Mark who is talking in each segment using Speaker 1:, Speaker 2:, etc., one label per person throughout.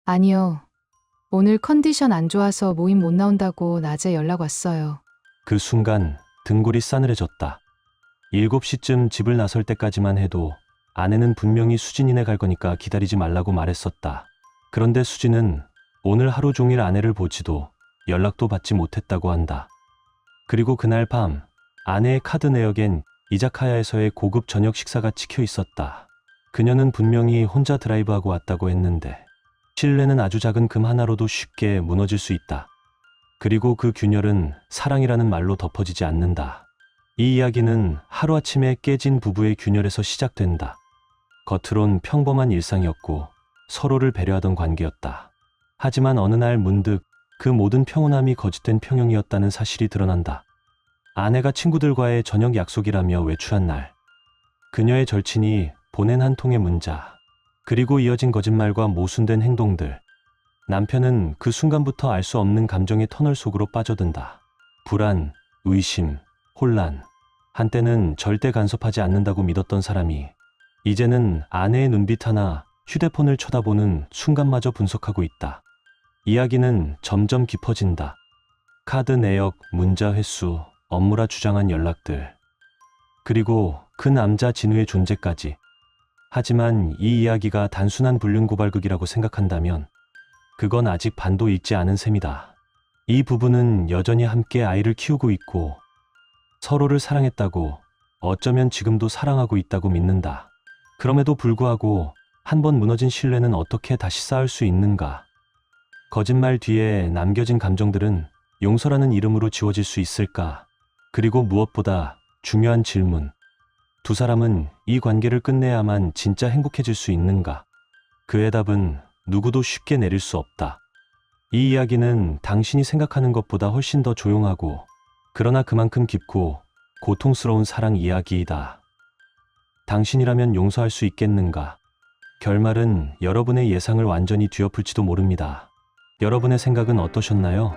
Speaker 1: 아니요. 오늘 컨디션 안 좋아서 모임 못 나온다고 낮에 연락 왔어요.
Speaker 2: 그 순간 등골이 싸늘해졌다. 7시쯤 집을 나설 때까지만 해도 아내는 분명히 수진이네 갈 거니까 기다리지 말라고 말했었다. 그런데 수진은 오늘 하루 종일 아내를 보지도 연락도 받지 못했다고 한다. 그리고 그날 밤 아내의 카드 내역엔 이자카야에서의 고급 저녁 식사가 찍혀 있었다. 그녀는 분명히 혼자 드라이브하고 왔다고 했는데 신뢰는 아주 작은 금 하나로도 쉽게 무너질 수 있다. 그리고 그 균열은 사랑이라는 말로 덮어지지 않는다. 이 이야기는 하루아침에 깨진 부부의 균열에서 시작된다. 겉으론 평범한 일상이었고 서로를 배려하던 관계였다. 하지만 어느 날 문득 그 모든 평온함이 거짓된 평형이었다는 사실이 드러난다. 아내가 친구들과의 저녁 약속이라며 외출한 날, 그녀의 절친이 보낸 한 통의 문자, 그리고 이어진 거짓말과 모순된 행동들. 남편은 그 순간부터 알 수 없는 감정의 터널 속으로 빠져든다. 불안, 의심, 혼란. 한때는 절대 간섭하지 않는다고 믿었던 사람이 이제는 아내의 눈빛 하나, 휴대폰을 쳐다보는 순간마저 분석하고 있다. 이야기는 점점 깊어진다. 카드 내역, 문자 횟수, 업무라 주장한 연락들. 그리고 그 남자 진우의 존재까지. 하지만 이 이야기가 단순한 불륜고발극이라고 생각한다면 그건 아직 반도 있지 않은 셈이다. 이 부부는 여전히 함께 아이를 키우고 있고 서로를 사랑했다고, 어쩌면 지금도 사랑하고 있다고 믿는다. 그럼에도 불구하고 한 번 무너진 신뢰는 어떻게 다시 쌓을 수 있는가? 거짓말 뒤에 남겨진 감정들은 용서라는 이름으로 지워질 수 있을까? 그리고 무엇보다 중요한 질문. 두 사람은 이 관계를 끝내야만 진짜 행복해질 수 있는가? 그의 답은 누구도 쉽게 내릴 수 없다. 이 이야기는 당신이 생각하는 것보다 훨씬 더 조용하고 그러나 그만큼 깊고 고통스러운 사랑 이야기이다. 당신이라면 용서할 수 있겠는가? 결말은 여러분의 예상을 완전히 뒤엎을지도 모릅니다. 여러분의 생각은 어떠셨나요?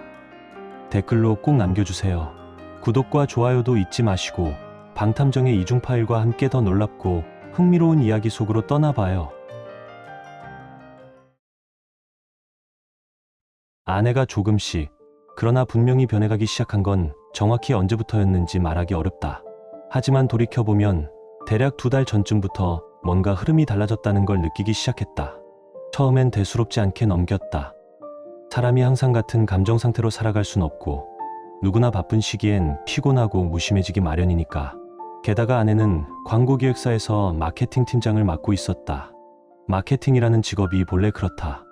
Speaker 2: 댓글로 꼭 남겨주세요. 구독과 좋아요도 잊지 마시고 방탐정의 이중 파일과 함께 더 놀랍고 흥미로운 이야기 속으로 떠나봐요. 아내가 조금씩, 그러나 분명히 변해가기 시작한 건 정확히 언제부터였는지 말하기 어렵다. 하지만 돌이켜보면 대략 2달 전쯤부터 뭔가 흐름이 달라졌다는 걸 느끼기 시작했다. 처음엔 대수롭지 않게 넘겼다. 사람이 항상 같은 감정 상태로 살아갈 순 없고 누구나 바쁜 시기엔 피곤하고 무심해지기 마련이니까. 게다가 아내는 광고기획사에서 마케팅 팀장을 맡고 있었다. 마케팅이라는 직업이 본래 그렇다.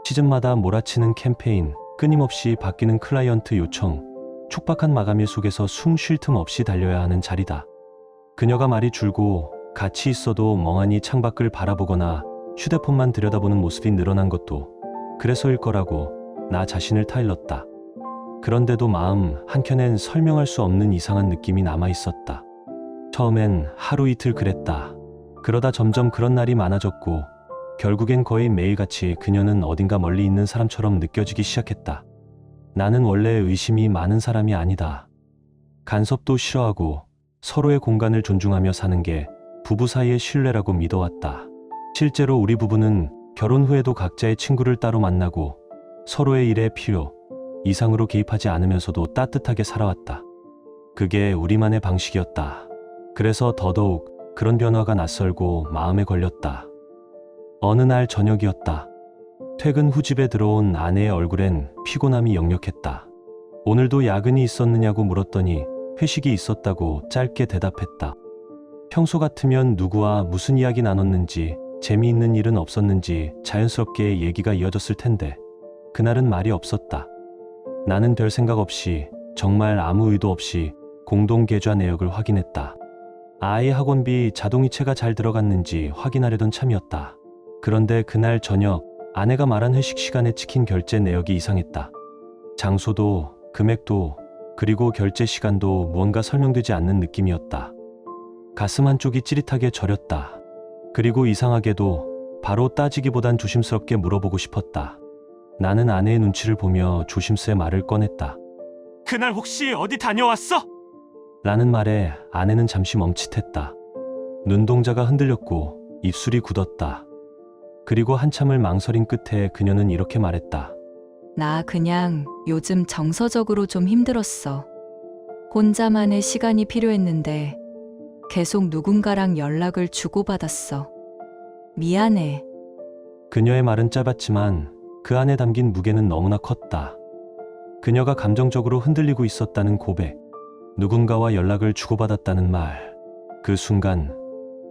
Speaker 2: 시즌마다 몰아치는 캠페인, 끊임없이 바뀌는 클라이언트 요청, 촉박한 마감일 속에서 숨 쉴 틈 없이 달려야 하는 자리다. 그녀가 말이 줄고 같이 있어도 멍하니 창밖을 바라보거나 휴대폰만 들여다보는 모습이 늘어난 것도 그래서일 거라고 나 자신을 타일렀다. 그런데도 마음 한켠엔 설명할 수 없는 이상한 느낌이 남아 있었다. 처음엔 하루 이틀 그랬다. 그러다 점점 그런 날이 많아졌고 결국엔 거의 매일같이 그녀는 어딘가 멀리 있는 사람처럼 느껴지기 시작했다. 나는 원래 의심이 많은 사람이 아니다. 간섭도 싫어하고 서로의 공간을 존중하며 사는 게 부부 사이의 신뢰라고 믿어왔다. 실제로 우리 부부는 결혼 후에도 각자의 친구를 따로 만나고 서로의 일에 필요 이상으로 개입하지 않으면서도 따뜻하게 살아왔다. 그게 우리만의 방식이었다. 그래서 더더욱 그런 변화가 낯설고 마음에 걸렸다. 어느 날 저녁이었다. 퇴근 후 집에 들어온 아내의 얼굴엔 피곤함이 역력했다. 오늘도 야근이 있었느냐고 물었더니 회식이 있었다고 짧게 대답했다. 평소 같으면 누구와 무슨 이야기 나눴는지, 재미있는 일은 없었는지 자연스럽게 얘기가 이어졌을 텐데 그날은 말이 없었다. 나는 별 생각 없이, 정말 아무 의도 없이 공동 계좌 내역을 확인했다. 아이 학원비 자동이체가 잘 들어갔는지 확인하려던 참이었다. 그런데 그날 저녁 아내가 말한 회식 시간에 찍힌 결제 내역이 이상했다. 장소도 금액도 그리고 결제 시간도 무언가 설명되지 않는 느낌이었다. 가슴 한쪽이 찌릿하게 저렸다. 그리고 이상하게도 바로 따지기보단 조심스럽게 물어보고 싶었다. 나는 아내의 눈치를 보며 조심스레 말을 꺼냈다.
Speaker 3: 그날 혹시 어디 다녀왔어?
Speaker 2: 라는 말에 아내는 잠시 멈칫했다. 눈동자가 흔들렸고 입술이 굳었다. 그리고 한참을 망설인 끝에 그녀는 이렇게 말했다.
Speaker 4: 나 그냥 요즘 정서적으로 좀 힘들었어. 혼자만의 시간이 필요했는데 계속 누군가랑 연락을 주고받았어. 미안해.
Speaker 2: 그녀의 말은 짧았지만 그 안에 담긴 무게는 너무나 컸다. 그녀가 감정적으로 흔들리고 있었다는 고백, 누군가와 연락을 주고받았다는 말. 그 순간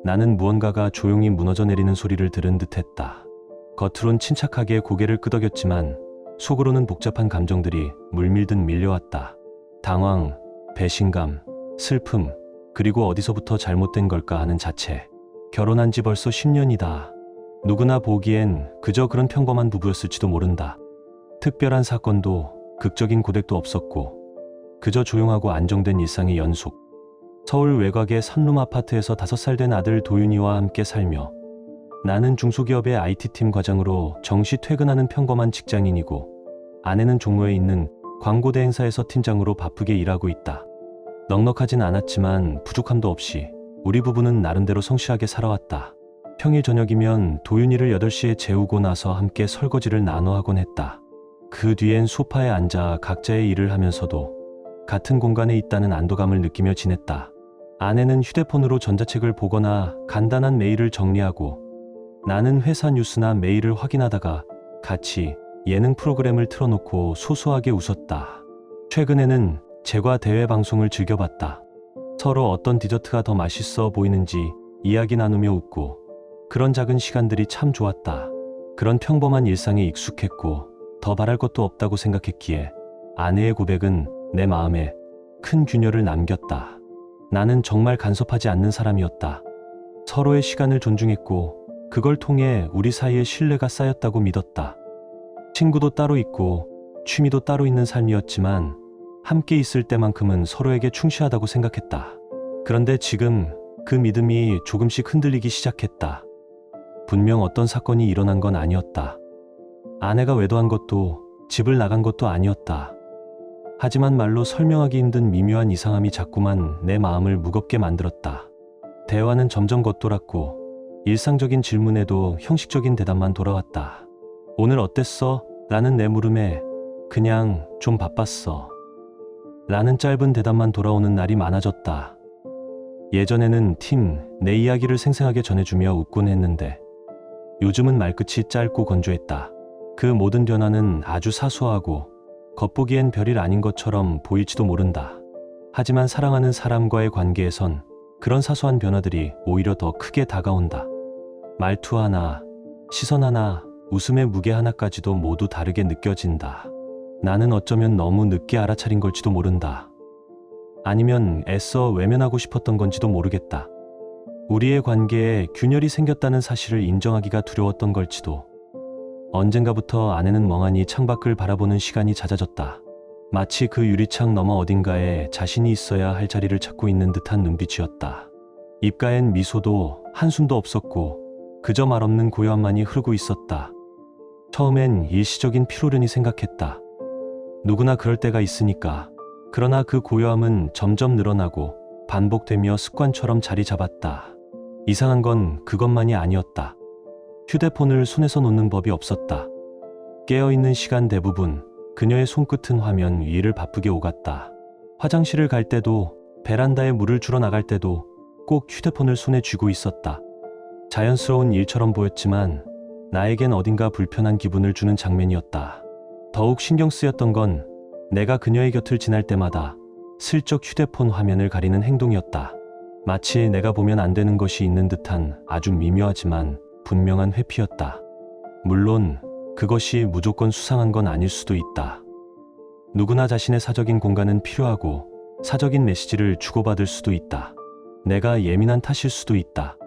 Speaker 2: 나는 무언가가 조용히 무너져 내리는 소리를 들은 듯했다. 겉으론 침착하게 고개를 끄덕였지만 속으로는 복잡한 감정들이 물밀듯 밀려왔다. 당황, 배신감, 슬픔, 그리고 어디서부터 잘못된 걸까 하는 자체. 결혼한 지 벌써 10년이다. 누구나 보기엔 그저 그런 평범한 부부였을지도 모른다. 특별한 사건도 극적인 고백도 없었고 그저 조용하고 안정된 일상의 연속. 서울 외곽의 선룸 아파트에서 5살 된 아들 도윤이와 함께 살며 나는 중소기업의 IT팀 과장으로 정시 퇴근하는 평범한 직장인이고 아내는 종로에 있는 광고대 행사에서 팀장으로 바쁘게 일하고 있다. 넉넉하진 않았지만 부족함도 없이 우리 부부는 나름대로 성실하게 살아왔다. 평일 저녁이면 도윤이를 8시에 재우고 나서 함께 설거지를 나눠 하곤 했다. 그 뒤엔 소파에 앉아 각자의 일을 하면서도 같은 공간에 있다는 안도감을 느끼며 지냈다. 아내는 휴대폰으로 전자책을 보거나 간단한 메일을 정리하고 나는 회사 뉴스나 메일을 확인하다가 같이 예능 프로그램을 틀어놓고 소소하게 웃었다. 최근에는 제과 대회 방송을 즐겨봤다. 서로 어떤 디저트가 더 맛있어 보이는지 이야기 나누며 웃고 그런 작은 시간들이 참 좋았다. 그런 평범한 일상에 익숙했고 더 바랄 것도 없다고 생각했기에 아내의 고백은 내 마음에 큰 균열을 남겼다. 나는 정말 간섭하지 않는 사람이었다. 서로의 시간을 존중했고 그걸 통해 우리 사이에 신뢰가 쌓였다고 믿었다. 친구도 따로 있고 취미도 따로 있는 삶이었지만 함께 있을 때만큼은 서로에게 충실하다고 생각했다. 그런데 지금 그 믿음이 조금씩 흔들리기 시작했다. 분명 어떤 사건이 일어난 건 아니었다. 아내가 외도한 것도 집을 나간 것도 아니었다. 하지만 말로 설명하기 힘든 미묘한 이상함이 자꾸만 내 마음을 무겁게 만들었다. 대화는 점점 겉돌았고 일상적인 질문에도 형식적인 대답만 돌아왔다. 오늘 어땠어? 라는 내 물음에 그냥 좀 바빴어. 라는 짧은 대답만 돌아오는 날이 많아졌다. 예전에는 내 이야기를 생생하게 전해주며 웃곤 했는데 요즘은 말끝이 짧고 건조했다. 그 모든 변화는 아주 사소하고 겉보기엔 별일 아닌 것처럼 보일지도 모른다. 하지만 사랑하는 사람과의 관계에선 그런 사소한 변화들이 오히려 더 크게 다가온다. 말투 하나, 시선 하나, 웃음의 무게 하나까지도 모두 다르게 느껴진다. 나는 어쩌면 너무 늦게 알아차린 걸지도 모른다. 아니면 애써 외면하고 싶었던 건지도 모르겠다. 우리의 관계에 균열이 생겼다는 사실을 인정하기가 두려웠던 걸지도. 언젠가부터 아내는 멍하니 창밖을 바라보는 시간이 잦아졌다. 마치 그 유리창 너머 어딘가에 자신이 있어야 할 자리를 찾고 있는 듯한 눈빛이었다. 입가엔 미소도 한숨도 없었고 그저 말없는 고요함만이 흐르고 있었다. 처음엔 일시적인 피로련이 생각했다. 누구나 그럴 때가 있으니까. 그러나 그 고요함은 점점 늘어나고 반복되며 습관처럼 자리 잡았다. 이상한 건 그것만이 아니었다. 휴대폰을 손에서 놓는 법이 없었다. 깨어있는 시간 대부분 그녀의 손끝은 화면 위를 바쁘게 오갔다. 화장실을 갈 때도 베란다에 물을 주러 나갈 때도 꼭 휴대폰을 손에 쥐고 있었다. 자연스러운 일처럼 보였지만 나에겐 어딘가 불편한 기분을 주는 장면이었다. 더욱 신경 쓰였던 건 내가 그녀의 곁을 지날 때마다 슬쩍 휴대폰 화면을 가리는 행동이었다. 마치 내가 보면 안 되는 것이 있는 듯한 아주 미묘하지만 분명한 회피였다. 물론 그것이 무조건 수상한 건 아닐 수도 있다. 누구나 자신의 사적인 공간은 필요하고 사적인 메시지를 주고받을 수도 있다. 내가 예민한 탓일 수도 있다.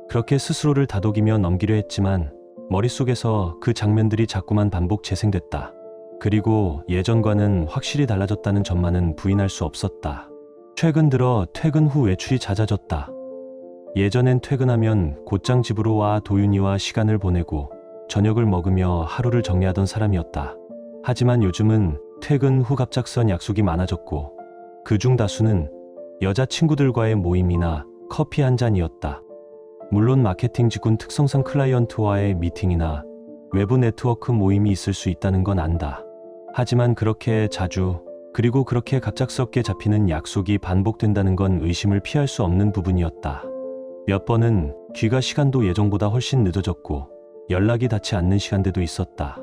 Speaker 2: 그렇게 스스로를 다독이며 넘기려 했지만 머릿속에서 그 장면들이 자꾸만 반복 재생됐다. 그리고 예전과는 확실히 달라졌다는 점만은 부인할 수 없었다. 최근 들어 퇴근 후 외출이 잦아졌다. 예전엔 퇴근하면 곧장 집으로 와 도윤이와 시간을 보내고 저녁을 먹으며 하루를 정리하던 사람이었다. 하지만 요즘은 퇴근 후 갑작스런 약속이 많아졌고 그중 다수는 여자친구들과의 모임이나 커피 한 잔이었다. 물론 마케팅 직군 특성상 클라이언트와의 미팅이나 외부 네트워크 모임이 있을 수 있다는 건 안다. 하지만 그렇게 자주 그리고 그렇게 갑작스럽게 잡히는 약속이 반복된다는 건 의심을 피할 수 없는 부분이었다. 몇 번은 귀가 시간도 예정보다 훨씬 늦어졌고 연락이 닿지 않는 시간대도 있었다.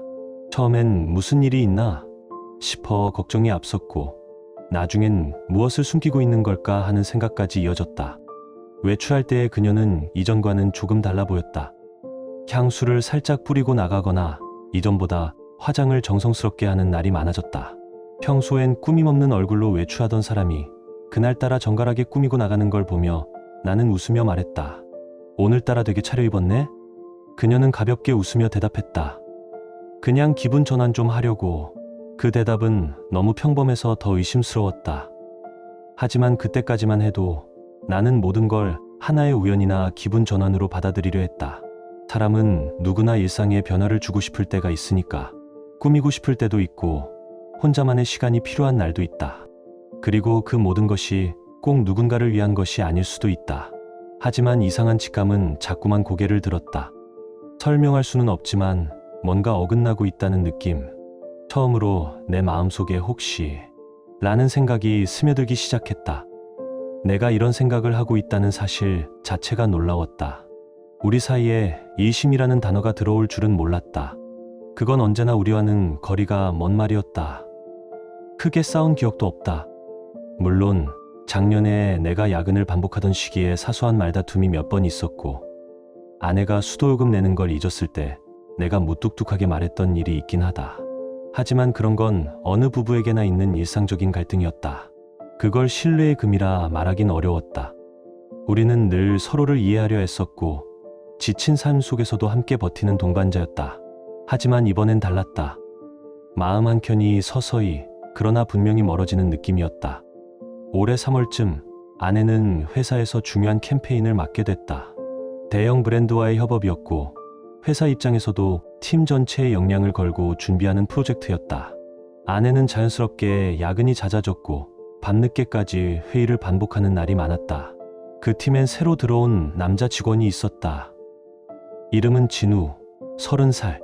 Speaker 2: 처음엔 무슨 일이 있나 싶어 걱정이 앞섰고 나중엔 무엇을 숨기고 있는 걸까 하는 생각까지 이어졌다. 외출할 때의 그녀는 이전과는 조금 달라 보였다. 향수를 살짝 뿌리고 나가거나 이전보다 화장을 정성스럽게 하는 날이 많아졌다. 평소엔 꾸밈없는 얼굴로 외출하던 사람이 그날따라 정갈하게 꾸미고 나가는 걸 보며 나는 웃으며 말했다. 오늘따라 되게 차려입었네? 그녀는 가볍게 웃으며 대답했다. 그냥 기분 전환 좀 하려고. 그 대답은 너무 평범해서 더 의심스러웠다. 하지만 그때까지만 해도 나는 모든 걸 하나의 우연이나 기분 전환으로 받아들이려 했다. 사람은 누구나 일상에 변화를 주고 싶을 때가 있으니까. 꾸미고 싶을 때도 있고 혼자만의 시간이 필요한 날도 있다. 그리고 그 모든 것이 꼭 누군가를 위한 것이 아닐 수도 있다. 하지만 이상한 직감은 자꾸만 고개를 들었다. 설명할 수는 없지만 뭔가 어긋나고 있다는 느낌. 처음으로 내 마음속에 혹시 라는 생각이 스며들기 시작했다. 내가 이런 생각을 하고 있다는 사실 자체가 놀라웠다. 우리 사이에 이심이라는 단어가 들어올 줄은 몰랐다. 그건 언제나 우리와는 거리가 먼 말이었다. 크게 싸운 기억도 없다. 물론 작년에 내가 야근을 반복하던 시기에 사소한 말다툼이 몇 번 있었고 아내가 수도요금 내는 걸 잊었을 때 내가 무뚝뚝하게 말했던 일이 있긴 하다. 하지만 그런 건 어느 부부에게나 있는 일상적인 갈등이었다. 그걸 신뢰의 금이라 말하긴 어려웠다. 우리는 늘 서로를 이해하려 했었고 지친 삶 속에서도 함께 버티는 동반자였다. 하지만 이번엔 달랐다. 마음 한켠이 서서히 그러나 분명히 멀어지는 느낌이었다. 올해 3월쯤 아내는 회사에서 중요한 캠페인을 맡게 됐다. 대형 브랜드와의 협업이었고 회사 입장에서도 팀 전체의 역량을 걸고 준비하는 프로젝트였다. 아내는 자연스럽게 야근이 잦아졌고 밤늦게까지 회의를 반복하는 날이 많았다. 그 팀엔 새로 들어온 남자 직원이 있었다. 이름은 진우, 30살.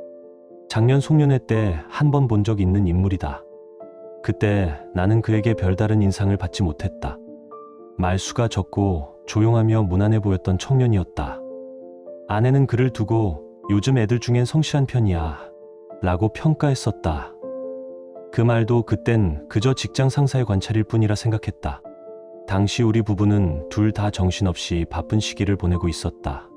Speaker 2: 작년 송년회 때 한 번 본 적 있는 인물이다. 그때 나는 그에게 별다른 인상을 받지 못했다. 말수가 적고 조용하며 무난해 보였던 청년이었다. 아내는 그를 두고 요즘 애들 중엔 성실한 편이야 라고 평가했었다. 그 말도 그땐 그저 직장 상사의 관찰일 뿐이라 생각했다. 당시 우리 부부는 둘 다 정신없이 바쁜 시기를 보내고 있었다.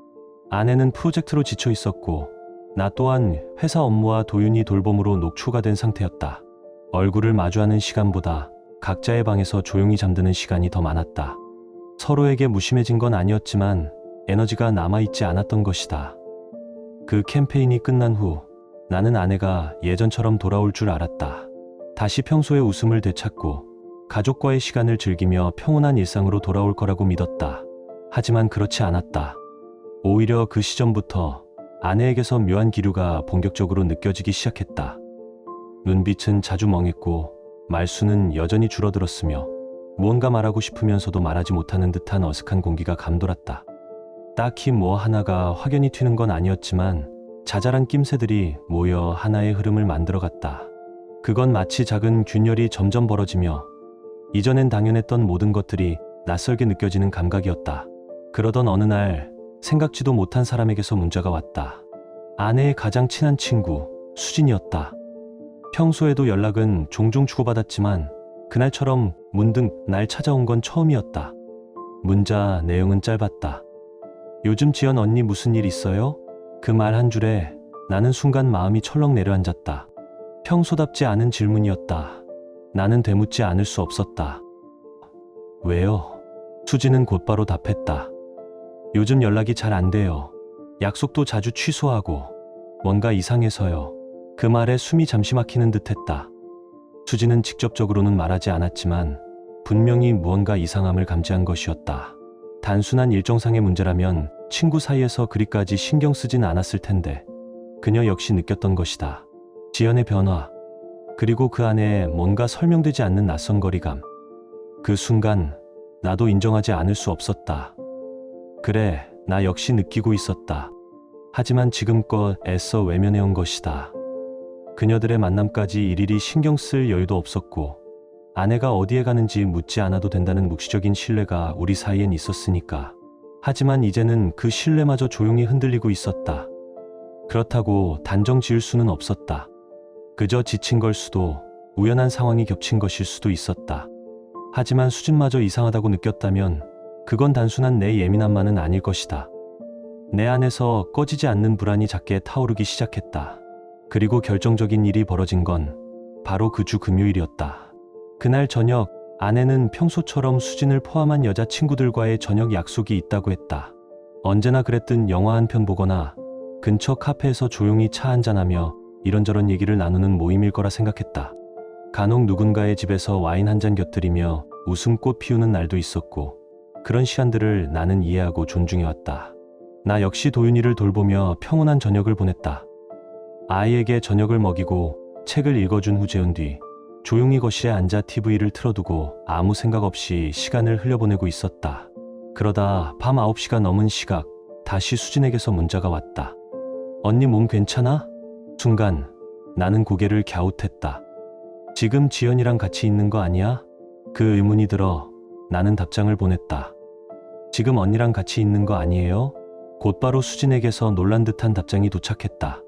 Speaker 2: 아내는 프로젝트로 지쳐 있었고 나 또한 회사 업무와 도윤이 돌봄으로 녹초가 된 상태였다. 얼굴을 마주하는 시간보다 각자의 방에서 조용히 잠드는 시간이 더 많았다. 서로에게 무심해진 건 아니었지만 에너지가 남아있지 않았던 것이다. 그 캠페인이 끝난 후 나는 아내가 예전처럼 돌아올 줄 알았다. 다시 평소의 웃음을 되찾고 가족과의 시간을 즐기며 평온한 일상으로 돌아올 거라고 믿었다. 하지만 그렇지 않았다. 오히려 그 시점부터 아내에게서 묘한 기류가 본격적으로 느껴지기 시작했다. 눈빛은 자주 멍했고 말수는 여전히 줄어들었으며 무언가 말하고 싶으면서도 말하지 못하는 듯한 어색한 공기가 감돌았다. 딱히 뭐 하나가 확연히 튀는 건 아니었지만 자잘한 낌새들이 모여 하나의 흐름을 만들어갔다. 그건 마치 작은 균열이 점점 벌어지며 이전엔 당연했던 모든 것들이 낯설게 느껴지는 감각이었다. 그러던 어느 날 생각지도 못한 사람에게서 문자가 왔다. 아내의 가장 친한 친구 수진이었다. 평소에도 연락은 종종 주고받았지만 그날처럼 문득 날 찾아온 건 처음이었다. 문자 내용은 짧았다. 요즘 지연 언니 무슨 일 있어요? 그 말 한 줄에 나는 순간 마음이 철렁 내려앉았다. 평소답지 않은 질문이었다. 나는 되묻지 않을 수 없었다. 왜요? 수지는 곧바로 답했다. 요즘 연락이 잘 안 돼요. 약속도 자주 취소하고 뭔가 이상해서요. 그 말에 숨이 잠시 막히는 듯했다. 수지는 직접적으로는 말하지 않았지만 분명히 무언가 이상함을 감지한 것이었다. 단순한 일정상의 문제라면 친구 사이에서 그리까지 신경 쓰진 않았을 텐데 그녀 역시 느꼈던 것이다. 지연의 변화, 그리고 그 안에 뭔가 설명되지 않는 낯선 거리감. 그 순간 나도 인정하지 않을 수 없었다. 그래, 나 역시 느끼고 있었다. 하지만 지금껏 애써 외면해온 것이다. 그녀들의 만남까지 일일이 신경 쓸 여유도 없었고 아내가 어디에 가는지 묻지 않아도 된다는 묵시적인 신뢰가 우리 사이엔 있었으니까. 하지만 이제는 그 신뢰마저 조용히 흔들리고 있었다. 그렇다고 단정 지을 수는 없었다. 그저 지친 걸 수도, 우연한 상황이 겹친 것일 수도 있었다. 하지만 수진마저 이상하다고 느꼈다면 그건 단순한 내 예민함만은 아닐 것이다. 내 안에서 꺼지지 않는 불안이 작게 타오르기 시작했다. 그리고 결정적인 일이 벌어진 건 바로 그 주 금요일이었다. 그날 저녁, 아내는 평소처럼 수진을 포함한 여자친구들과의 저녁 약속이 있다고 했다. 언제나 그랬듯 영화 한 편 보거나 근처 카페에서 조용히 차 한잔하며 이런저런 얘기를 나누는 모임일 거라 생각했다. 간혹 누군가의 집에서 와인 한 잔 곁들이며 웃음꽃 피우는 날도 있었고 그런 시간들을 나는 이해하고 존중해왔다. 나 역시 도윤이를 돌보며 평온한 저녁을 보냈다. 아이에게 저녁을 먹이고 책을 읽어준 후 재운 뒤 조용히 거실에 앉아 TV를 틀어두고 아무 생각 없이 시간을 흘려보내고 있었다. 그러다 밤 9시가 넘은 시각, 다시 수진에게서 문자가 왔다. 언니 몸 괜찮아? 순간 나는 고개를 갸웃했다. 지금 지연이랑 같이 있는 거 아니야? 그 의문이 들어 나는 답장을 보냈다. 지금 언니랑 같이 있는 거 아니에요? 곧바로 수진에게서 놀란 듯한 답장이 도착했다.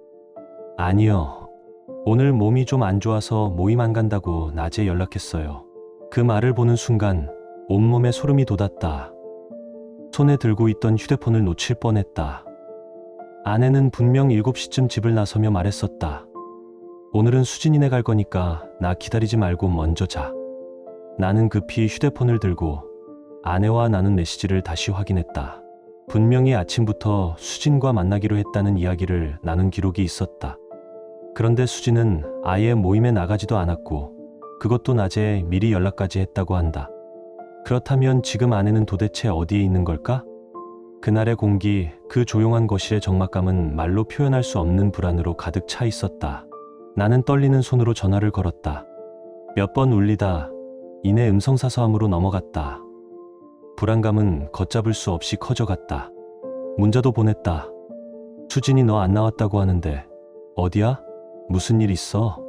Speaker 2: 아니요. 오늘 몸이 좀 안 좋아서 모임 안 간다고 낮에 연락했어요. 그 말을 보는 순간 온몸에 소름이 돋았다. 손에 들고 있던 휴대폰을 놓칠 뻔했다. 아내는 분명 7시쯤 집을 나서며 말했었다. 오늘은 수진이네 갈 거니까 나 기다리지 말고 먼저 자. 나는 급히 휴대폰을 들고 아내와 나눈 메시지를 다시 확인했다. 분명히 아침부터 수진과 만나기로 했다는 이야기를 나눈 기록이 있었다. 그런데 수진은 아예 모임에 나가지도 않았고 그것도 낮에 미리 연락까지 했다고 한다. 그렇다면 지금 아내는 도대체 어디에 있는 걸까? 그날의 공기, 그 조용한 거실의 적막감은 말로 표현할 수 없는 불안으로 가득 차 있었다. 나는 떨리는 손으로 전화를 걸었다. 몇 번 울리다 이내 음성사서함으로 넘어갔다. 불안감은 걷잡을 수 없이 커져갔다. 문자도 보냈다. 수진이 너 안 나왔다고 하는데 어디야? 무슨 일 있어?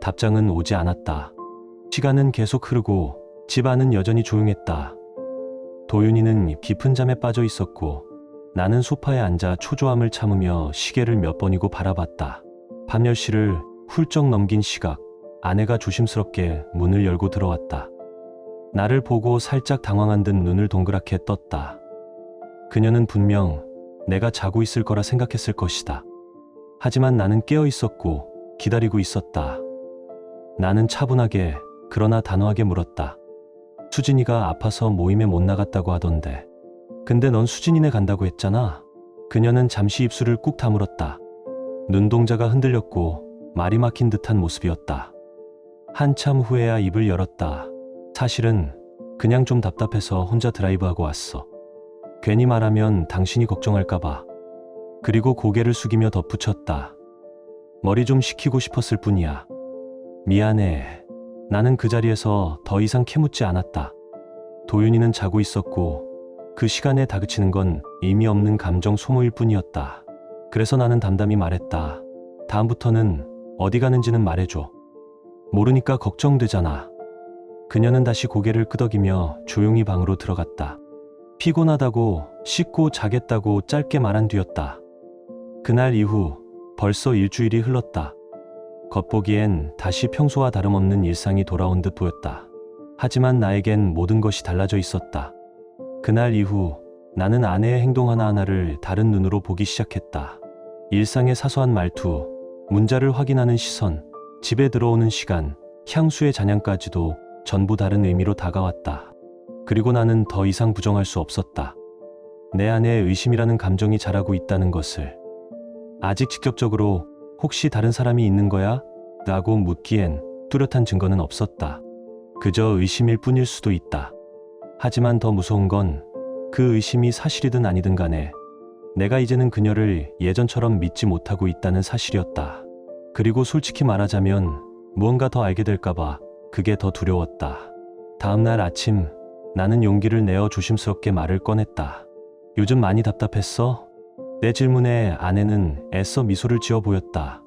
Speaker 2: 답장은 오지 않았다. 시간은 계속 흐르고 집 안은 여전히 조용했다. 도윤이는 깊은 잠에 빠져 있었고 나는 소파에 앉아 초조함을 참으며 시계를 몇 번이고 바라봤다. 밤 10시를 훌쩍 넘긴 시각, 아내가 조심스럽게 문을 열고 들어왔다. 나를 보고 살짝 당황한 듯 눈을 동그랗게 떴다. 그녀는 분명 내가 자고 있을 거라 생각했을 것이다. 하지만 나는 깨어 있었고 기다리고 있었다. 나는 차분하게 그러나 단호하게 물었다. 수진이가 아파서 모임에 못 나갔다고 하던데. 근데 넌 수진이네 간다고 했잖아. 그녀는 잠시 입술을 꾹 다물었다. 눈동자가 흔들렸고 말이 막힌 듯한 모습이었다. 한참 후에야 입을 열었다. 사실은 그냥 좀 답답해서 혼자 드라이브하고 왔어. 괜히 말하면 당신이 걱정할까봐. 그리고 고개를 숙이며 덧붙였다. 머리 좀 식히고 싶었을 뿐이야. 미안해. 나는 그 자리에서 더 이상 캐묻지 않았다. 도윤이는 자고 있었고 그 시간에 다그치는 건 의미 없는 감정 소모일 뿐이었다. 그래서 나는 담담히 말했다. 다음부터는 어디 가는지는 말해줘. 모르니까 걱정되잖아. 그녀는 다시 고개를 끄덕이며 조용히 방으로 들어갔다. 피곤하다고 씻고 자겠다고 짧게 말한 뒤였다. 그날 이후 벌써 일주일이 흘렀다. 겉보기엔 다시 평소와 다름없는 일상이 돌아온 듯 보였다. 하지만 나에겐 모든 것이 달라져 있었다. 그날 이후 나는 아내의 행동 하나하나를 다른 눈으로 보기 시작했다. 일상의 사소한 말투, 문자를 확인하는 시선, 집에 들어오는 시간, 향수의 잔향까지도 전부 다른 의미로 다가왔다. 그리고 나는 더 이상 부정할 수 없었다. 내 안에 의심이라는 감정이 자라고 있다는 것을. 아직 직접적으로 혹시 다른 사람이 있는 거야? 라고 묻기엔 뚜렷한 증거는 없었다. 그저 의심일 뿐일 수도 있다. 하지만 더 무서운 건 그 의심이 사실이든 아니든 간에 내가 이제는 그녀를 예전처럼 믿지 못하고 있다는 사실이었다. 그리고 솔직히 말하자면 무언가 더 알게 될까봐 그게 더 두려웠다. 다음날 아침 나는 용기를 내어 조심스럽게 말을 꺼냈다. 요즘 많이 답답했어? 내 질문에 아내는 애써 미소를 지어 보였다.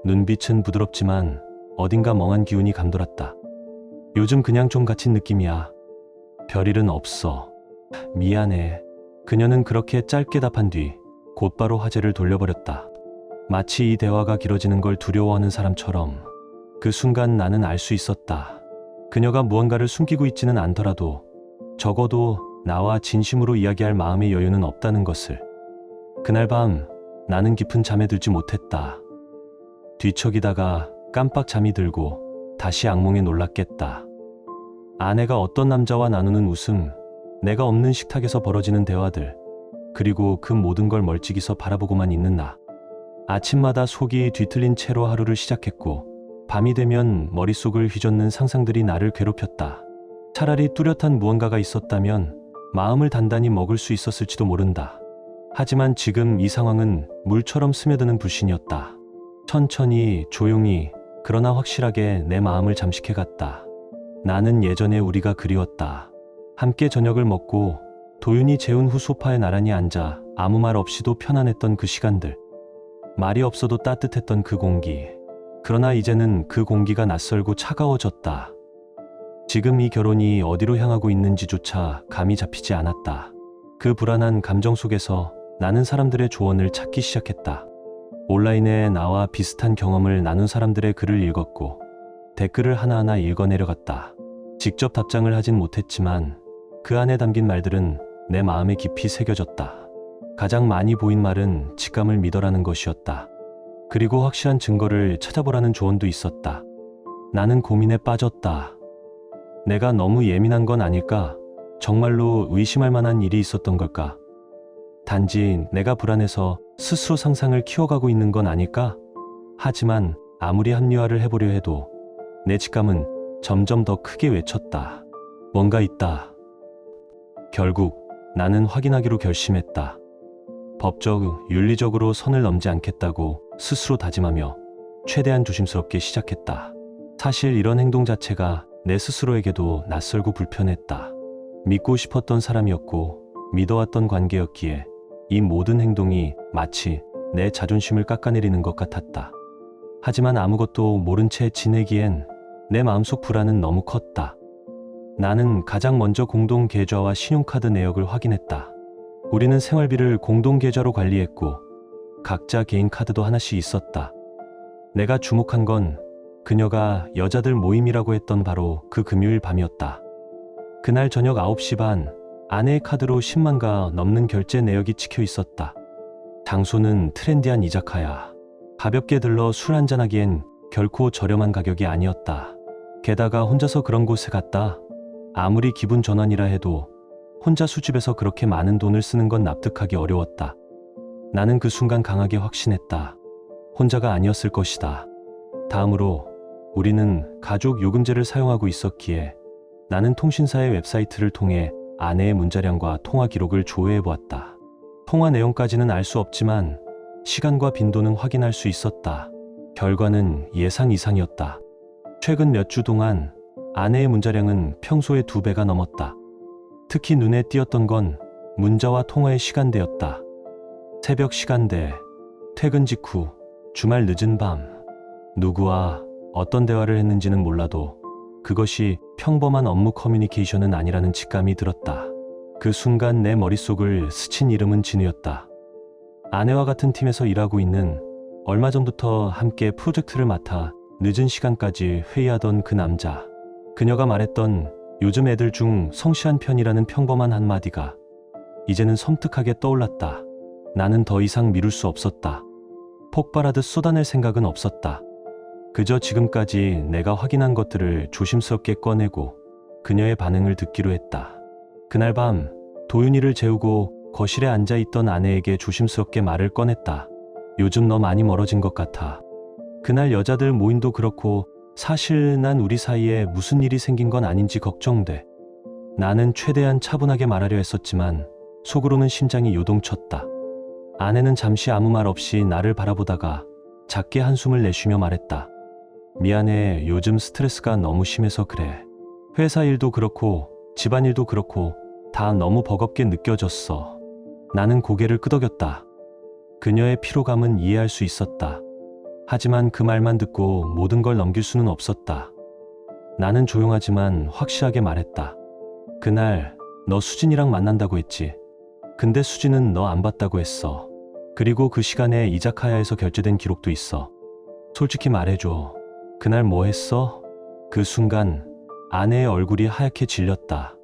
Speaker 2: 눈빛은 부드럽지만 어딘가 멍한 기운이 감돌았다. 요즘 그냥 좀 갇힌 느낌이야. 별일은 없어. 미안해. 그녀는 그렇게 짧게 답한 뒤 곧바로 화제를 돌려버렸다. 마치 이 대화가 길어지는 걸 두려워하는 사람처럼. 그 순간 나는 알 수 있었다. 그녀가 무언가를 숨기고 있지는 않더라도 적어도 나와 진심으로 이야기할 마음의 여유는 없다는 것을. 그날 밤 나는 깊은 잠에 들지 못했다. 뒤척이다가 깜빡 잠이 들고 다시 악몽에 놀랐겠다. 아내가 어떤 남자와 나누는 웃음, 내가 없는 식탁에서 벌어지는 대화들, 그리고 그 모든 걸 멀찍이서 바라보고만 있는 나. 아침마다 속이 뒤틀린 채로 하루를 시작했고 밤이 되면 머릿속을 휘젓는 상상들이 나를 괴롭혔다. 차라리 뚜렷한 무언가가 있었다면 마음을 단단히 먹을 수 있었을지도 모른다. 하지만 지금 이 상황은 물처럼 스며드는 불신이었다. 천천히, 조용히, 그러나 확실하게 내 마음을 잠식해갔다. 나는 예전에 우리가 그리웠다. 함께 저녁을 먹고 도윤이 재운 후 소파에 나란히 앉아 아무 말 없이도 편안했던 그 시간들. 말이 없어도 따뜻했던 그 공기. 그러나 이제는 그 공기가 낯설고 차가워졌다. 지금 이 결혼이 어디로 향하고 있는지조차 감이 잡히지 않았다. 그 불안한 감정 속에서 나는 사람들의 조언을 찾기 시작했다. 온라인에 나와 비슷한 경험을 나눈 사람들의 글을 읽었고 댓글을 하나하나 읽어내려갔다. 직접 답장을 하진 못했지만 그 안에 담긴 말들은 내 마음에 깊이 새겨졌다. 가장 많이 보인 말은 직감을 믿어라는 것이었다. 그리고 확실한 증거를 찾아보라는 조언도 있었다. 나는 고민에 빠졌다. 내가 너무 예민한 건 아닐까? 정말로 의심할 만한 일이 있었던 걸까? 단지 내가 불안해서 스스로 상상을 키워가고 있는 건 아닐까? 하지만 아무리 합리화를 해보려 해도 내 직감은 점점 더 크게 외쳤다. 뭔가 있다. 결국 나는 확인하기로 결심했다. 법적, 윤리적으로 선을 넘지 않겠다고 스스로 다짐하며 최대한 조심스럽게 시작했다. 사실 이런 행동 자체가 내 스스로에게도 낯설고 불편했다. 믿고 싶었던 사람이었고 믿어왔던 관계였기에 이 모든 행동이 마치 내 자존심을 깎아내리는 것 같았다. 하지만 아무것도 모른 채 지내기엔 내 마음속 불안은 너무 컸다. 나는 가장 먼저 공동 계좌와 신용카드 내역을 확인했다. 우리는 생활비를 공동 계좌로 관리했고 각자 개인 카드도 하나씩 있었다. 내가 주목한 건 그녀가 여자들 모임이라고 했던 바로 그 금요일 밤이었다. 그날 저녁 9시 반 아내의 카드로 10만가 넘는 결제 내역이 찍혀 있었다. 장소는 트렌디한 이자카야. 가볍게 들러 술 한잔하기엔 결코 저렴한 가격이 아니었다. 게다가 혼자서 그런 곳에 갔다. 아무리 기분 전환이라 해도 혼자 술집에서 그렇게 많은 돈을 쓰는 건 납득하기 어려웠다. 나는 그 순간 강하게 확신했다. 혼자가 아니었을 것이다. 다음으로 우리는 가족 요금제를 사용하고 있었기에 나는 통신사의 웹사이트를 통해 아내의 문자량과 통화 기록을 조회해 보았다. 통화 내용까지는 알 수 없지만 시간과 빈도는 확인할 수 있었다. 결과는 예상 이상이었다. 최근 몇 주 동안 아내의 문자량은 평소의 2배가 넘었다. 특히 눈에 띄었던 건 문자와 통화의 시간대였다. 새벽 시간대, 퇴근 직후, 주말 늦은 밤. 누구와 어떤 대화를 했는지는 몰라도 그것이 평범한 업무 커뮤니케이션은 아니라는 직감이 들었다. 그 순간 내 머릿속을 스친 이름은 진우였다. 아내와 같은 팀에서 일하고 있는, 얼마 전부터 함께 프로젝트를 맡아 늦은 시간까지 회의하던 그 남자. 그녀가 말했던 요즘 애들 중 성실한 편이라는 평범한 한마디가 이제는 섬뜩하게 떠올랐다. 나는 더 이상 미룰 수 없었다. 폭발하듯 쏟아낼 생각은 없었다. 그저 지금까지 내가 확인한 것들을 조심스럽게 꺼내고 그녀의 반응을 듣기로 했다. 그날 밤 도윤이를 재우고 거실에 앉아있던 아내에게 조심스럽게 말을 꺼냈다. 요즘 너 많이 멀어진 것 같아. 그날 여자들 모임도 그렇고 사실 난 우리 사이에 무슨 일이 생긴 건 아닌지 걱정돼. 나는 최대한 차분하게 말하려 했었지만 속으로는 심장이 요동쳤다. 아내는 잠시 아무 말 없이 나를 바라보다가 작게 한숨을 내쉬며 말했다. 미안해, 요즘 스트레스가 너무 심해서 그래. 회사 일도 그렇고 집안일도 그렇고 다 너무 버겁게 느껴졌어. 나는 고개를 끄덕였다. 그녀의 피로감은 이해할 수 있었다. 하지만 그 말만 듣고 모든 걸 넘길 수는 없었다. 나는 조용하지만 확실하게 말했다. 그날 너 수진이랑 만난다고 했지. 근데 수진은 너 안 봤다고 했어. 그리고 그 시간에 이자카야에서 결제된 기록도 있어. 솔직히 말해줘. 그날 뭐 했어? 그 순간 아내의 얼굴이 하얗게 질렸다.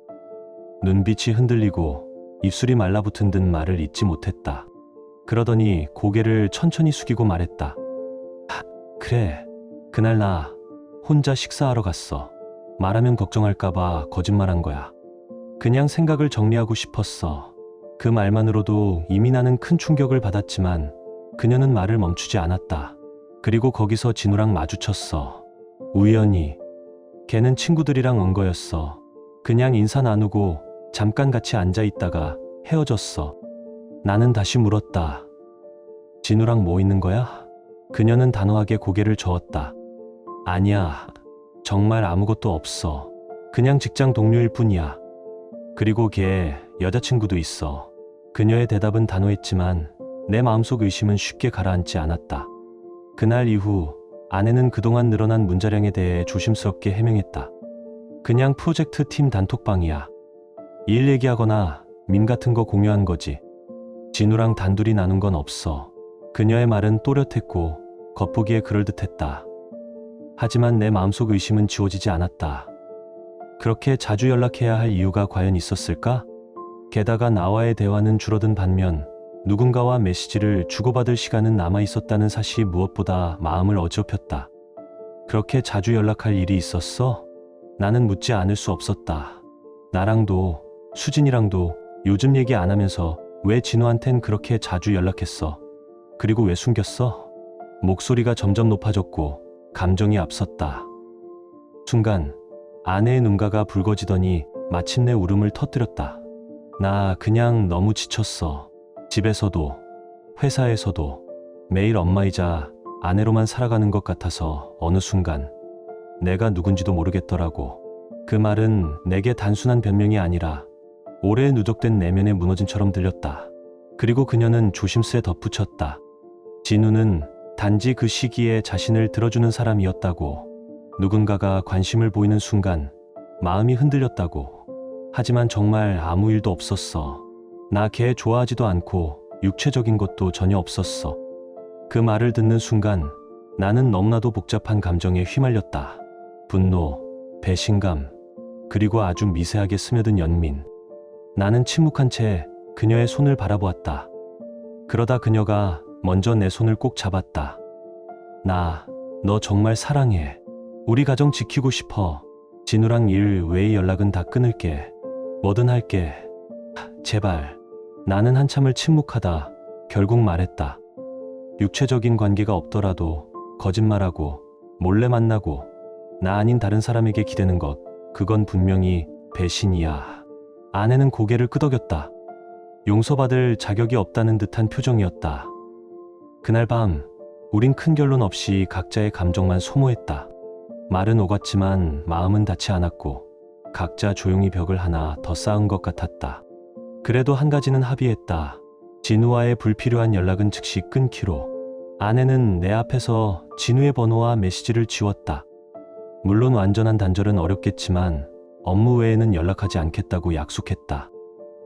Speaker 2: 눈빛이 흔들리고 입술이 말라붙은 듯 말을 잇지 못했다. 그러더니 고개를 천천히 숙이고 말했다. 그래. 그날 나 혼자 식사하러 갔어. 말하면 걱정할까봐 거짓말한 거야. 그냥 생각을 정리하고 싶었어. 그 말만으로도 이미 나는 큰 충격을 받았지만 그녀는 말을 멈추지 않았다. 그리고 거기서 진우랑 마주쳤어. 우연히. 걔는 친구들이랑 온 거였어. 그냥 인사 나누고 잠깐 같이 앉아 있다가 헤어졌어. 나는 다시 물었다. 진우랑 뭐 있는 거야? 그녀는 단호하게 고개를 저었다. 아니야. 정말 아무것도 없어. 그냥 직장 동료일 뿐이야. 그리고 걔 여자친구도 있어. 그녀의 대답은 단호했지만 내 마음속 의심은 쉽게 가라앉지 않았다. 그날 이후 아내는 그동안 늘어난 문자량에 대해 조심스럽게 해명했다. 그냥 프로젝트 팀 단톡방이야. 일 얘기하거나 밈 같은 거 공유한 거지. 진우랑 단둘이 나눈 건 없어. 그녀의 말은 또렷했고 겉보기에 그럴듯했다. 하지만 내 마음속 의심은 지워지지 않았다. 그렇게 자주 연락해야 할 이유가 과연 있었을까? 게다가 나와의 대화는 줄어든 반면 누군가와 메시지를 주고받을 시간은 남아 있었다는 사실이 무엇보다 마음을 어지럽혔다. 그렇게 자주 연락할 일이 있었어? 나는 묻지 않을 수 없었다. 나랑도 수진이랑도 요즘 얘기 안 하면서 왜 진우한텐 그렇게 자주 연락했어? 그리고 왜 숨겼어? 목소리가 점점 높아졌고 감정이 앞섰다. 순간 아내의 눈가가 붉어지더니 마침내 울음을 터뜨렸다. 나 그냥 너무 지쳤어. 집에서도 회사에서도 매일 엄마이자 아내로만 살아가는 것 같아서 어느 순간 내가 누군지도 모르겠더라고. 그 말은 내게 단순한 변명이 아니라 오래 누적된 내면의 무너짐처럼 들렸다. 그리고 그녀는 조심스레 덧붙였다. 진우는 단지 그 시기에 자신을 들어주는 사람이었다고. 누군가가 관심을 보이는 순간 마음이 흔들렸다고. 하지만 정말 아무 일도 없었어. 나 걔 좋아하지도 않고 육체적인 것도 전혀 없었어. 그 말을 듣는 순간 나는 너무나도 복잡한 감정에 휘말렸다. 분노, 배신감, 그리고 아주 미세하게 스며든 연민. 나는 침묵한 채 그녀의 손을 바라보았다. 그러다 그녀가 먼저 내 손을 꼭 잡았다. 너 정말 사랑해. 우리 가정 지키고 싶어. 진우랑 일 외의 연락은 다 끊을게. 뭐든 할게. 제발. 나는 한참을 침묵하다 결국 말했다. 육체적인 관계가 없더라도 거짓말하고 몰래 만나고 나 아닌 다른 사람에게 기대는 것, 그건 분명히 배신이야. 아내는 고개를 끄덕였다. 용서받을 자격이 없다는 듯한 표정이었다. 그날 밤 우린 큰 결론 없이 각자의 감정만 소모했다. 말은 오갔지만 마음은 닿지 않았고 각자 조용히 벽을 하나 더 쌓은 것 같았다. 그래도 한 가지는 합의했다. 진우와의 불필요한 연락은 즉시 끊기로. 아내는 내 앞에서 진우의 번호와 메시지를 지웠다. 물론 완전한 단절은 어렵겠지만 업무 외에는 연락하지 않겠다고 약속했다.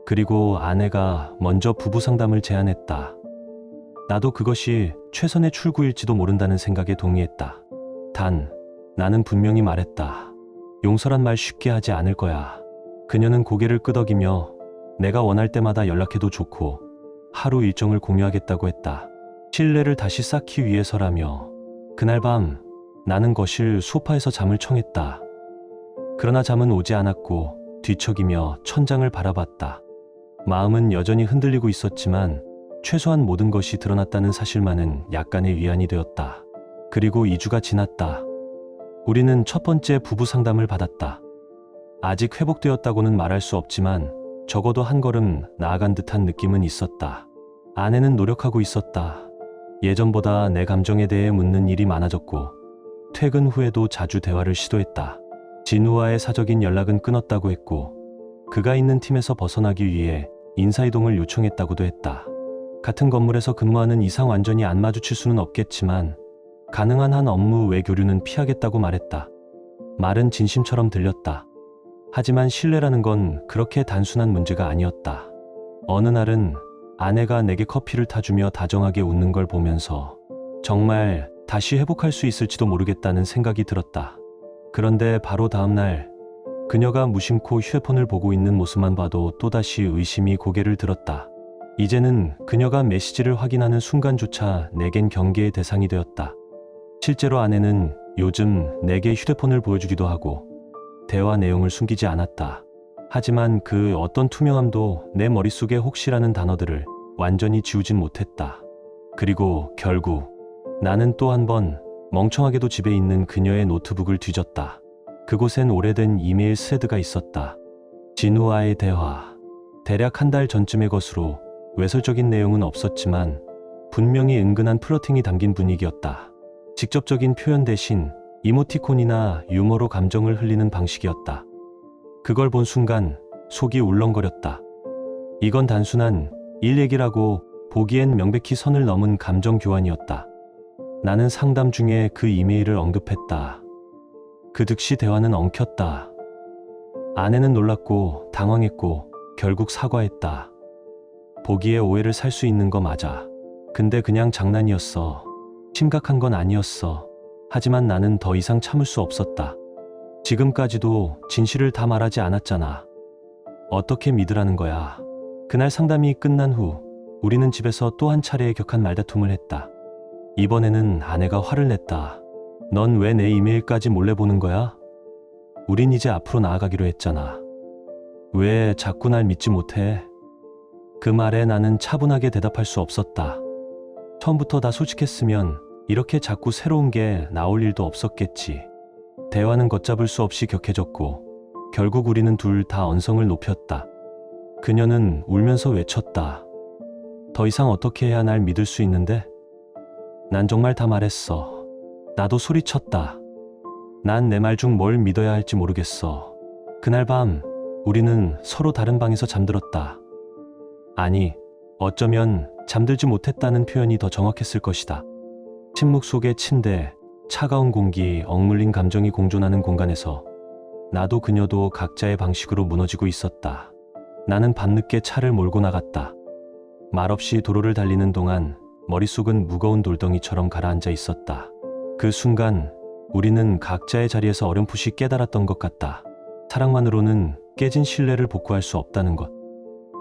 Speaker 2: 그리고 아내가 먼저 부부 상담을 제안했다. 나도 그것이 최선의 출구일지도 모른다는 생각에 동의했다. 단, 나는 분명히 말했다. 용서란 말 쉽게 하지 않을 거야. 그녀는 고개를 끄덕이며 내가 원할 때마다 연락해도 좋고 하루 일정을 공유하겠다고 했다. 신뢰를 다시 쌓기 위해서라며. 그날 밤 나는 거실 소파에서 잠을 청했다. 그러나 잠은 오지 않았고 뒤척이며 천장을 바라봤다. 마음은 여전히 흔들리고 있었지만 최소한 모든 것이 드러났다는 사실만은 약간의 위안이 되었다. 그리고 2주가 지났다. 우리는 첫 번째 부부 상담을 받았다. 아직 회복되었다고는 말할 수 없지만 적어도 한 걸음 나아간 듯한 느낌은 있었다. 아내는 노력하고 있었다. 예전보다 내 감정에 대해 묻는 일이 많아졌고 퇴근 후에도 자주 대화를 시도했다. 진우와의 사적인 연락은 끊었다고 했고 그가 있는 팀에서 벗어나기 위해 인사이동을 요청했다고도 했다. 같은 건물에서 근무하는 이상 완전히 안 마주칠 수는 없겠지만 가능한 한 업무 외 교류는 피하겠다고 말했다. 말은 진심처럼 들렸다. 하지만 신뢰라는 건 그렇게 단순한 문제가 아니었다. 어느 날은 아내가 내게 커피를 타주며 다정하게 웃는 걸 보면서 정말 다시 회복할 수 있을지도 모르겠다는 생각이 들었다. 그런데 바로 다음 날 그녀가 무심코 휴대폰을 보고 있는 모습만 봐도 또다시 의심이 고개를 들었다. 이제는 그녀가 메시지를 확인하는 순간조차 내겐 경계의 대상이 되었다. 실제로 아내는 요즘 내게 휴대폰을 보여주기도 하고 대화 내용을 숨기지 않았다. 하지만 그 어떤 투명함도 내 머릿속에 혹시라는 단어들을 완전히 지우진 못했다. 그리고 결국 나는 또 한 번 멍청하게도 집에 있는 그녀의 노트북을 뒤졌다. 그곳엔 오래된 이메일 스레드가 있었다. 진우와의 대화. 대략 한 달 전쯤의 것으로 외설적인 내용은 없었지만 분명히 은근한 플러팅이 담긴 분위기였다. 직접적인 표현 대신 이모티콘이나 유머로 감정을 흘리는 방식이었다. 그걸 본 순간 속이 울렁거렸다. 이건 단순한 일 얘기라고 보기엔 명백히 선을 넘은 감정 교환이었다. 나는 상담 중에 그 이메일을 언급했다. 그 득시 대화는 엉켰다. 아내는 놀랐고 당황했고 결국 사과했다. 보기에 오해를 살 수 있는 거 맞아. 근데 그냥 장난이었어. 심각한 건 아니었어. 하지만 나는 더 이상 참을 수 없었다. 지금까지도 진실을 다 말하지 않았잖아. 어떻게 믿으라는 거야. 그날 상담이 끝난 후 우리는 집에서 또 한 차례의 격한 말다툼을 했다. 이번에는 아내가 화를 냈다. 넌 왜 내 이메일까지 몰래 보는 거야? 우린 이제 앞으로 나아가기로 했잖아. 왜 자꾸 날 믿지 못해? 그 말에 나는 차분하게 대답할 수 없었다. 처음부터 다 솔직했으면 이렇게 자꾸 새로운 게 나올 일도 없었겠지. 대화는 걷잡을 수 없이 격해졌고 결국 우리는 둘 다 언성을 높였다. 그녀는 울면서 외쳤다. 더 이상 어떻게 해야 날 믿을 수 있는데? 난 정말 다 말했어. 나도 소리쳤다. 난 내 말 중 뭘 믿어야 할지 모르겠어. 그날 밤 우리는 서로 다른 방에서 잠들었다. 아니, 어쩌면 잠들지 못했다는 표현이 더 정확했을 것이다. 침묵 속의 침대, 차가운 공기, 억눌린 감정이 공존하는 공간에서 나도 그녀도 각자의 방식으로 무너지고 있었다. 나는 밤늦게 차를 몰고 나갔다. 말없이 도로를 달리는 동안 머릿속은 무거운 돌덩이처럼 가라앉아 있었다. 그 순간 우리는 각자의 자리에서 어렴풋이 깨달았던 것 같다. 사랑만으로는 깨진 신뢰를 복구할 수 없다는 것.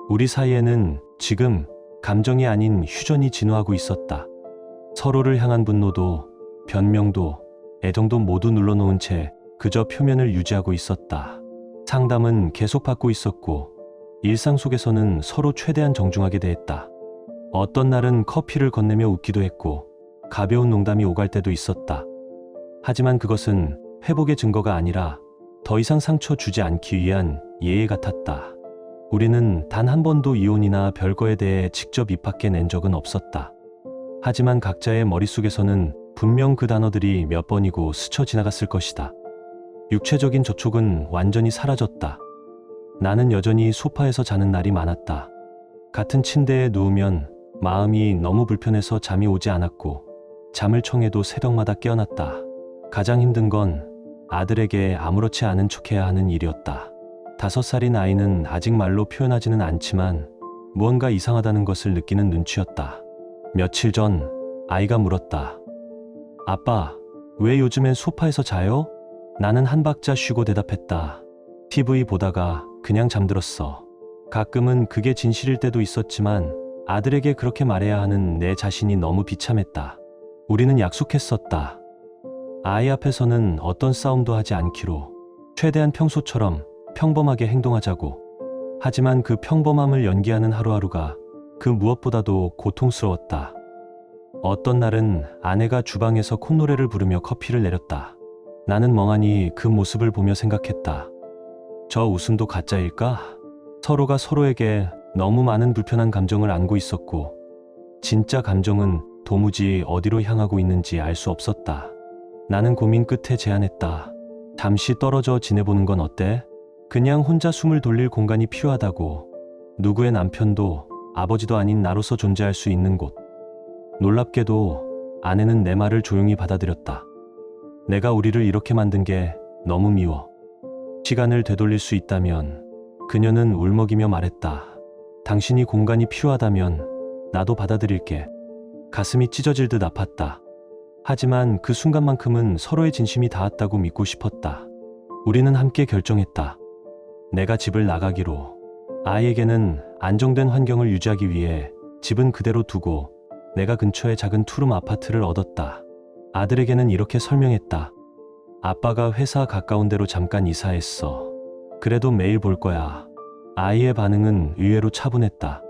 Speaker 2: 우리 사이에는 지금 감정이 아닌 휴전이 진화하고 있었다. 서로를 향한 분노도, 변명도, 애정도 모두 눌러놓은 채 그저 표면을 유지하고 있었다. 상담은 계속 받고 있었고 일상 속에서는 서로 최대한 정중하게 대했다. 어떤 날은 커피를 건네며 웃기도 했고 가벼운 농담이 오갈 때도 있었다. 하지만 그것은 회복의 증거가 아니라 더 이상 상처 주지 않기 위한 예의 같았다. 우리는 단 한 번도 이혼이나 별거에 대해 직접 입 밖에 낸 적은 없었다. 하지만 각자의 머릿속에서는 분명 그 단어들이 몇 번이고 스쳐 지나갔을 것이다. 육체적인 접촉은 완전히 사라졌다. 나는 여전히 소파에서 자는 날이 많았다. 같은 침대에 누우면 마음이 너무 불편해서 잠이 오지 않았고 잠을 청해도 새벽마다 깨어났다. 가장 힘든 건 아들에게 아무렇지 않은 척해야 하는 일이었다. 5살인 아이는 아직 말로 표현하지는 않지만 무언가 이상하다는 것을 느끼는 눈치였다. 며칠 전 아이가 물었다. 아빠, 왜 요즘엔 소파에서 자요? 나는 한 박자 쉬고 대답했다. TV 보다가 그냥 잠들었어. 가끔은 그게 진실일 때도 있었지만 아들에게 그렇게 말해야 하는 내 자신이 너무 비참했다. 우리는 약속했었다. 아이 앞에서는 어떤 싸움도 하지 않기로. 최대한 평소처럼 평범하게 행동하자고. 하지만 그 평범함을 연기하는 하루하루가 그 무엇보다도 고통스러웠다. 어떤 날은 아내가 주방에서 콧노래를 부르며 커피를 내렸다. 나는 멍하니 그 모습을 보며 생각했다. 저 웃음도 가짜일까? 서로가 서로에게 너무 많은 불편한 감정을 안고 있었고 진짜 감정은 도무지 어디로 향하고 있는지 알 수 없었다. 나는 고민 끝에 제안했다. 잠시 떨어져 지내보는 건 어때? 그냥 혼자 숨을 돌릴 공간이 필요하다고. 누구의 남편도 아버지도 아닌 나로서 존재할 수 있는 곳. 놀랍게도 아내는 내 말을 조용히 받아들였다. 내가 우리를 이렇게 만든 게 너무 미워. 시간을 되돌릴 수 있다면 그녀는 울먹이며 말했다. 당신이 공간이 필요하다면 나도 받아들일게. 가슴이 찢어질 듯 아팠다. 하지만 그 순간만큼은 서로의 진심이 닿았다고 믿고 싶었다. 우리는 함께 결정했다. 내가 집을 나가기로. 아이에게는 안정된 환경을 유지하기 위해 집은 그대로 두고 내가 근처에 작은 투룸 아파트를 얻었다. 아들에게는 이렇게 설명했다. 아빠가 회사 가까운 데로 잠깐 이사했어. 그래도 매일 볼 거야. 아이의 반응은 의외로 차분했다.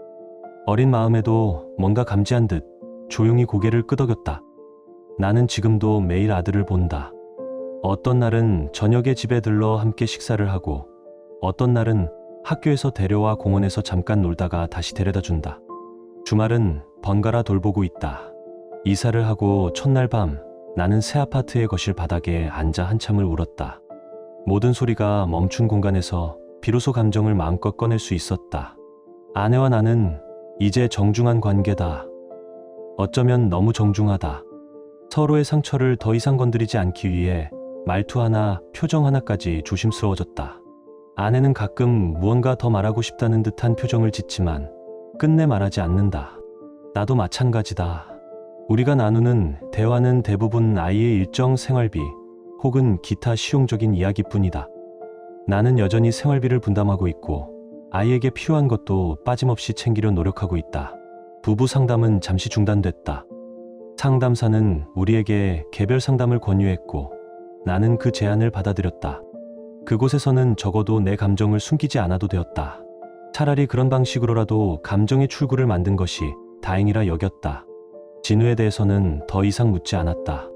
Speaker 2: 어린 마음에도 뭔가 감지한 듯 조용히 고개를 끄덕였다. 나는 지금도 매일 아들을 본다. 어떤 날은 저녁에 집에 들러 함께 식사를 하고 어떤 날은 학교에서 데려와 공원에서 잠깐 놀다가 다시 데려다 준다. 주말은 번갈아 돌보고 있다. 이사를 하고 첫날 밤 나는 새 아파트의 거실 바닥에 앉아 한참을 울었다. 모든 소리가 멈춘 공간에서 비로소 감정을 마음껏 꺼낼 수 있었다. 아내와 나는 이제 정중한 관계다. 어쩌면 너무 정중하다. 서로의 상처를 더 이상 건드리지 않기 위해 말투 하나, 표정 하나까지 조심스러워졌다. 아내는 가끔 무언가 더 말하고 싶다는 듯한 표정을 짓지만 끝내 말하지 않는다. 나도 마찬가지다. 우리가 나누는 대화는 대부분 아이의 일정 생활비 혹은 기타 실용적인 이야기뿐이다. 나는 여전히 생활비를 분담하고 있고 아이에게 필요한 것도 빠짐없이 챙기려 노력하고 있다. 부부 상담은 잠시 중단됐다. 상담사는 우리에게 개별 상담을 권유했고 나는 그 제안을 받아들였다. 그곳에서는 적어도 내 감정을 숨기지 않아도 되었다. 차라리 그런 방식으로라도 감정의 출구를 만든 것이 다행이라 여겼다. 진우에 대해서는 더 이상 묻지 않았다.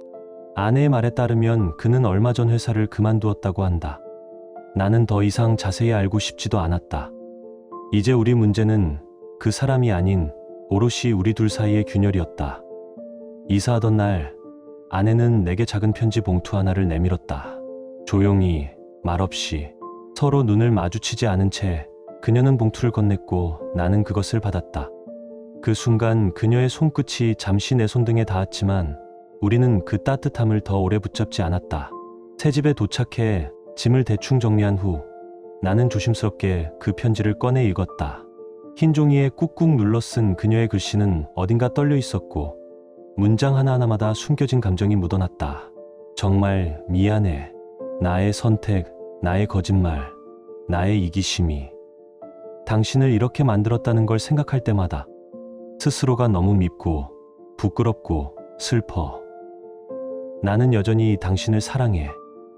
Speaker 2: 아내의 말에 따르면 그는 얼마 전 회사를 그만두었다고 한다. 나는 더 이상 자세히 알고 싶지도 않았다. 이제 우리 문제는 그 사람이 아닌 오롯이 우리 둘 사이의 균열이었다. 이사하던 날 아내는 내게 작은 편지 봉투 하나를 내밀었다. 조용히 말없이 서로 눈을 마주치지 않은 채 그녀는 봉투를 건넸고 나는 그것을 받았다. 그 순간 그녀의 손끝이 잠시 내 손등에 닿았지만 우리는 그 따뜻함을 더 오래 붙잡지 않았다. 새 집에 도착해 짐을 대충 정리한 후 나는 조심스럽게 그 편지를 꺼내 읽었다. 흰 종이에 꾹꾹 눌러 쓴 그녀의 글씨는 어딘가 떨려 있었고 문장 하나하나마다 숨겨진 감정이 묻어났다. 정말 미안해. 나의 선택, 나의 거짓말, 나의 이기심이. 당신을 이렇게 만들었다는 걸 생각할 때마다 스스로가 너무 밉고 부끄럽고 슬퍼. 나는 여전히 당신을 사랑해.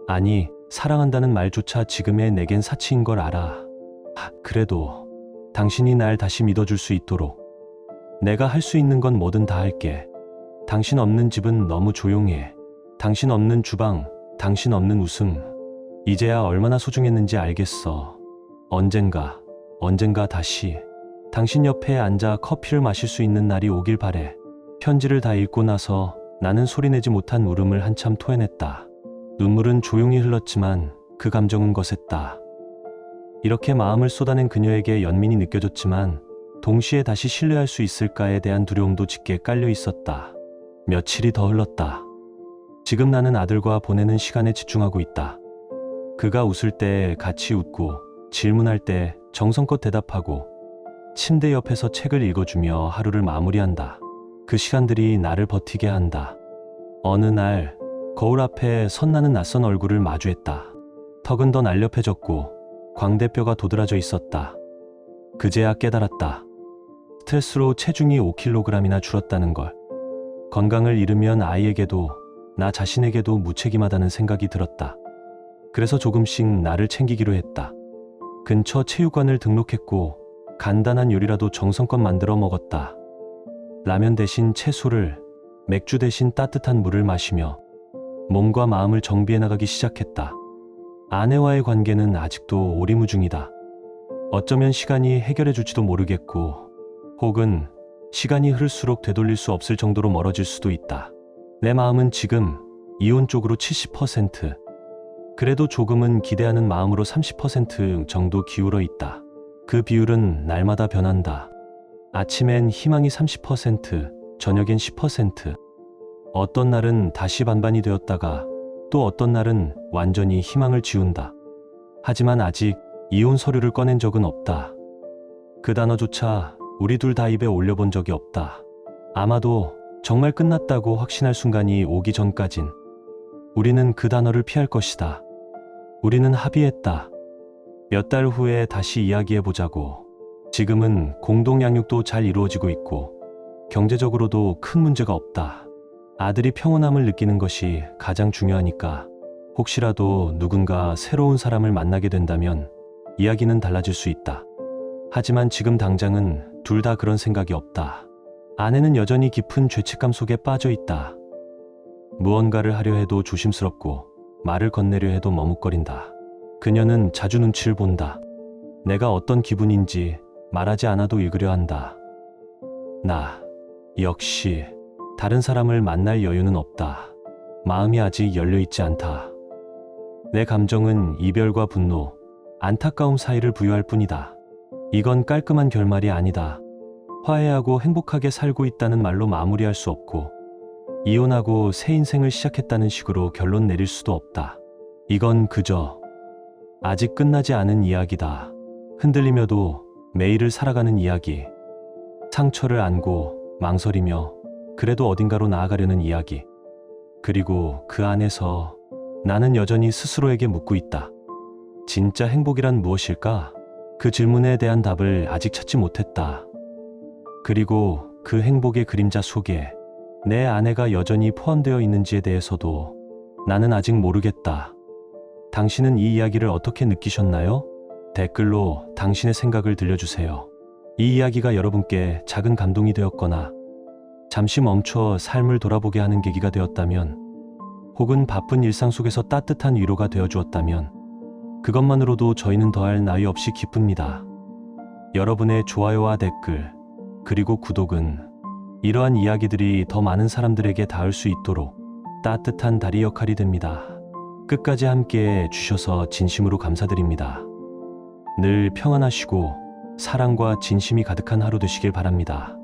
Speaker 2: 아니, 사랑한다는 말조차 지금의 내겐 사치인 걸 알아. 그래도 당신이 날 다시 믿어줄 수 있도록 내가 할 수 있는 건 뭐든 다 할게. 당신 없는 집은 너무 조용해. 당신 없는 주방, 당신 없는 웃음. 이제야 얼마나 소중했는지 알겠어. 언젠가 다시 당신 옆에 앉아 커피를 마실 수 있는 날이 오길 바래. 편지를 다 읽고 나서 나는 소리내지 못한 울음을 한참 토해냈다. 눈물은 조용히 흘렀지만 그 감정은 거셌다. 이렇게 마음을 쏟아낸 그녀에게 연민이 느껴졌지만 동시에 다시 신뢰할 수 있을까에 대한 두려움도 짙게 깔려 있었다. 며칠이 더 흘렀다. 지금 나는 아들과 보내는 시간에 집중하고 있다. 그가 웃을 때 같이 웃고 질문할 때 정성껏 대답하고 침대 옆에서 책을 읽어주며 하루를 마무리한다. 그 시간들이 나를 버티게 한다. 어느 날 거울 앞에 선나는 낯선 얼굴을 마주했다. 턱은 더 날렵해졌고 광대뼈가 도드라져 있었다. 그제야 깨달았다. 스트레스로 체중이 5kg이나 줄었다는 걸. 건강을 잃으면 아이에게도 나 자신에게도 무책임하다는 생각이 들었다. 그래서 조금씩 나를 챙기기로 했다. 근처 체육관을 등록했고 간단한 요리라도 정성껏 만들어 먹었다. 라면 대신 채소를, 맥주 대신 따뜻한 물을 마시며 몸과 마음을 정비해 나가기 시작했다. 아내와의 관계는 아직도 오리무중이다. 어쩌면 시간이 해결해 줄지도 모르겠고 혹은 시간이 흐를수록 되돌릴 수 없을 정도로 멀어질 수도 있다. 내 마음은 지금 이혼 쪽으로 70%, 그래도 조금은 기대하는 마음으로 30% 정도 기울어 있다. 그 비율은 날마다 변한다. 아침엔 희망이 30%, 저녁엔 10%. 어떤 날은 다시 반반이 되었다가 또 어떤 날은 완전히 희망을 지운다. 하지만 아직 이혼 서류를 꺼낸 적은 없다. 그 단어조차 우리 둘 다 입에 올려본 적이 없다. 아마도 정말 끝났다고 확신할 순간이 오기 전까진 우리는 그 단어를 피할 것이다. 우리는 합의했다. 몇 달 후에 다시 이야기해보자고. 지금은 공동 양육도 잘 이루어지고 있고 경제적으로도 큰 문제가 없다. 아들이 평온함을 느끼는 것이 가장 중요하니까 혹시라도 누군가 새로운 사람을 만나게 된다면 이야기는 달라질 수 있다. 하지만 지금 당장은 둘 다 그런 생각이 없다. 아내는 여전히 깊은 죄책감 속에 빠져 있다. 무언가를 하려 해도 조심스럽고 말을 건네려 해도 머뭇거린다. 그녀는 자주 눈치를 본다. 내가 어떤 기분인지 말하지 않아도 읽으려 한다. 나 역시 다른 사람을 만날 여유는 없다. 마음이 아직 열려있지 않다. 내 감정은 이별과 분노, 안타까움 사이를 부여할 뿐이다. 이건 깔끔한 결말이 아니다. 화해하고 행복하게 살고 있다는 말로 마무리할 수 없고 이혼하고 새 인생을 시작했다는 식으로 결론 내릴 수도 없다. 이건 그저 아직 끝나지 않은 이야기다. 흔들리며도 매일을 살아가는 이야기. 상처를 안고 망설이며 그래도 어딘가로 나아가려는 이야기. 그리고 그 안에서 나는 여전히 스스로에게 묻고 있다. 진짜 행복이란 무엇일까? 그 질문에 대한 답을 아직 찾지 못했다. 그리고 그 행복의 그림자 속에 내 아내가 여전히 포함되어 있는지에 대해서도 나는 아직 모르겠다. 당신은 이 이야기를 어떻게 느끼셨나요? 댓글로 당신의 생각을 들려주세요. 이 이야기가 여러분께 작은 감동이 되었거나 잠시 멈춰 삶을 돌아보게 하는 계기가 되었다면 혹은 바쁜 일상 속에서 따뜻한 위로가 되어주었다면 그것만으로도 저희는 더할 나위 없이 기쁩니다. 여러분의 좋아요와 댓글 그리고 구독은 이러한 이야기들이 더 많은 사람들에게 닿을 수 있도록 따뜻한 다리 역할이 됩니다. 끝까지 함께 해주셔서 진심으로 감사드립니다. 늘 평안하시고 사랑과 진심이 가득한 하루 되시길 바랍니다.